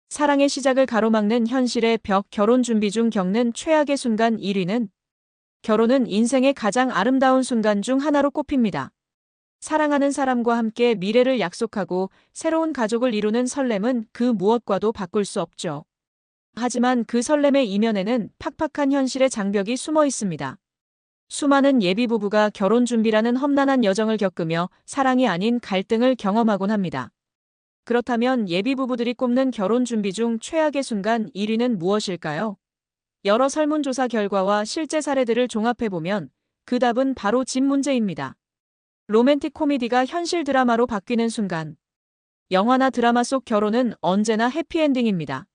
사랑의 시작을 가로막는 현실의 벽, 결혼 준비 중 겪는 최악의 순간 1위는 결혼은 인생의 가장 아름다운 순간 중 하나로 꼽힙니다. 사랑하는 사람과 함께 미래를 약속하고 새로운 가족을 이루는 설렘은 그 무엇과도 바꿀 수 없죠. 하지만 그 설렘의 이면에는 팍팍한 현실의 장벽이 숨어 있습니다. 수많은 예비부부가 결혼 준비라는 험난한 여정을 겪으며 사랑이 아닌 갈등을 경험하곤 합니다. 그렇다면 예비부부들이 꼽는 결혼 준비 중 최악의 순간 1위는 무엇일까요? 여러 설문조사 결과와 실제 사례들을 종합해보면 그 답은 바로 집 문제입니다. 로맨틱 코미디가 현실 드라마로 바뀌는 순간. 영화나 드라마 속 결혼은 언제나 해피엔딩입니다.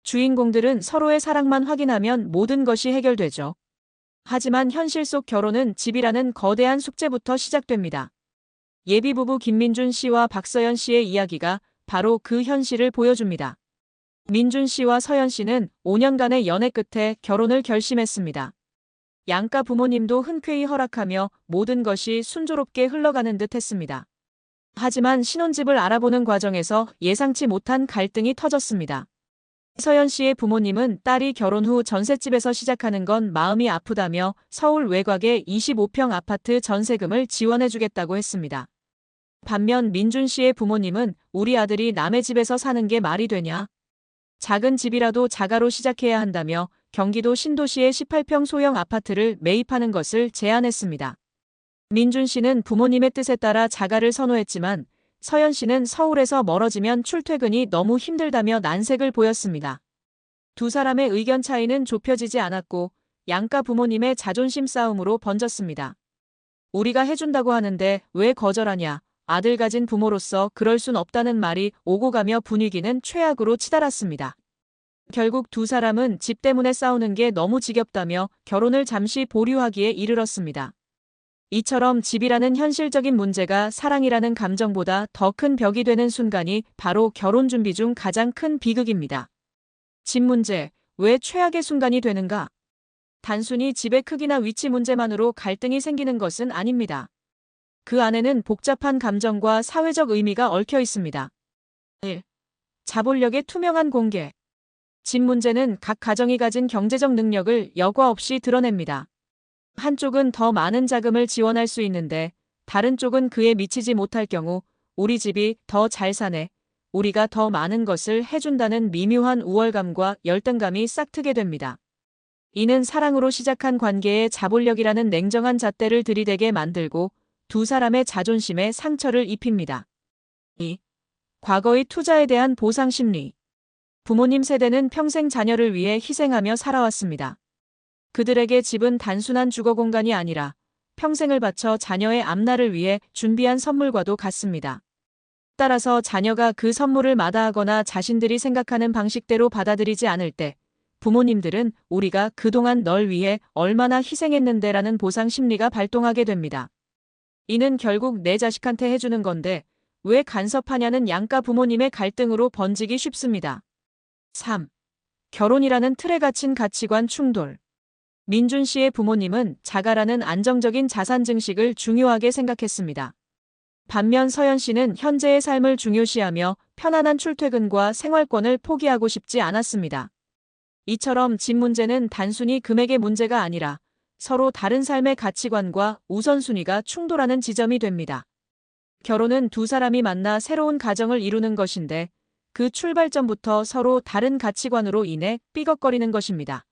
주인공들은 서로의 사랑만 확인하면 모든 것이 해결되죠. 하지만 현실 속 결혼은 집이라는 거대한 숙제부터 시작됩니다. 예비부부 김민준 씨와 박서연 씨의 이야기가 바로 그 현실을 보여줍니다. 민준 씨와 서연 씨는 5년간의 연애 끝에 결혼을 결심했습니다. 양가 부모님도 흔쾌히 허락하며 모든 것이 순조롭게 흘러가는 듯 했습니다. 하지만 신혼집을 알아보는 과정에서 예상치 못한 갈등이 터졌습니다. 서연 씨의 부모님은 딸이 결혼 후 전셋집에서 시작하는 건 마음이 아프다며 서울 외곽의 25평 아파트 전세금을 지원해주겠다고 했습니다. 반면 민준 씨의 부모님은 우리 아들이 남의 집에서 사는 게 말이 되냐? 작은 집이라도 자가로 시작해야 한다며 경기도 신도시의 18평 소형 아파트를 매입하는 것을 제안했습니다. 민준 씨는 부모님의 뜻에 따라 자가를 선호했지만 서연 씨는 서울에서 멀어지면 출퇴근이 너무 힘들다며 난색을 보였습니다. 두 사람의 의견 차이는 좁혀지지 않았고 양가 부모님의 자존심 싸움으로 번졌습니다. 우리가 해준다고 하는데 왜 거절하냐? 아들 가진 부모로서 그럴 순 없다는 말이 오고 가며 분위기는 최악으로 치달았습니다. 결국 두 사람은 집 때문에 싸우는 게 너무 지겹다며 결혼을 잠시 보류하기에 이르렀습니다. 이처럼 집이라는 현실적인 문제가 사랑이라는 감정보다 더 큰 벽이 되는 순간이 바로 결혼 준비 중 가장 큰 비극입니다. 집 문제, 왜 최악의 순간이 되는가? 단순히 집의 크기나 위치 문제만으로 갈등이 생기는 것은 아닙니다. 그 안에는 복잡한 감정과 사회적 의미가 얽혀 있습니다. 1. 자본력의 투명한 공개. 집 문제는 각 가정이 가진 경제적 능력을 여과 없이 드러냅니다. 한쪽은 더 많은 자금을 지원할 수 있는데 다른 쪽은 그에 미치지 못할 경우 우리 집이 더 잘 사네, 우리가 더 많은 것을 해준다는 미묘한 우월감과 열등감이 싹트게 됩니다. 이는 사랑으로 시작한 관계의 자본력이라는 냉정한 잣대를 들이대게 만들고 두 사람의 자존심에 상처를 입힙니다. 2. 과거의 투자에 대한 보상 심리. 부모님 세대는 평생 자녀를 위해 희생하며 살아왔습니다. 그들에게 집은 단순한 주거 공간이 아니라 평생을 바쳐 자녀의 앞날을 위해 준비한 선물과도 같습니다. 따라서 자녀가 그 선물을 마다하거나 자신들이 생각하는 방식대로 받아들이지 않을 때 부모님들은 우리가 그동안 널 위해 얼마나 희생했는데라는 보상 심리가 발동하게 됩니다. 이는 결국 내 자식한테 해주는 건데 왜 간섭하냐는 양가 부모님의 갈등으로 번지기 쉽습니다. 3. 결혼이라는 틀에 갇힌 가치관 충돌. 민준 씨의 부모님은 자가라는 안정적인 자산 증식을 중요하게 생각했습니다. 반면 서연 씨는 현재의 삶을 중요시하며 편안한 출퇴근과 생활권을 포기하고 싶지 않았습니다. 이처럼 집 문제는 단순히 금액의 문제가 아니라 서로 다른 삶의 가치관과 우선순위가 충돌하는 지점이 됩니다. 결혼은 두 사람이 만나 새로운 가정을 이루는 것인데 그 출발점부터 서로 다른 가치관으로 인해 삐걱거리는 것입니다.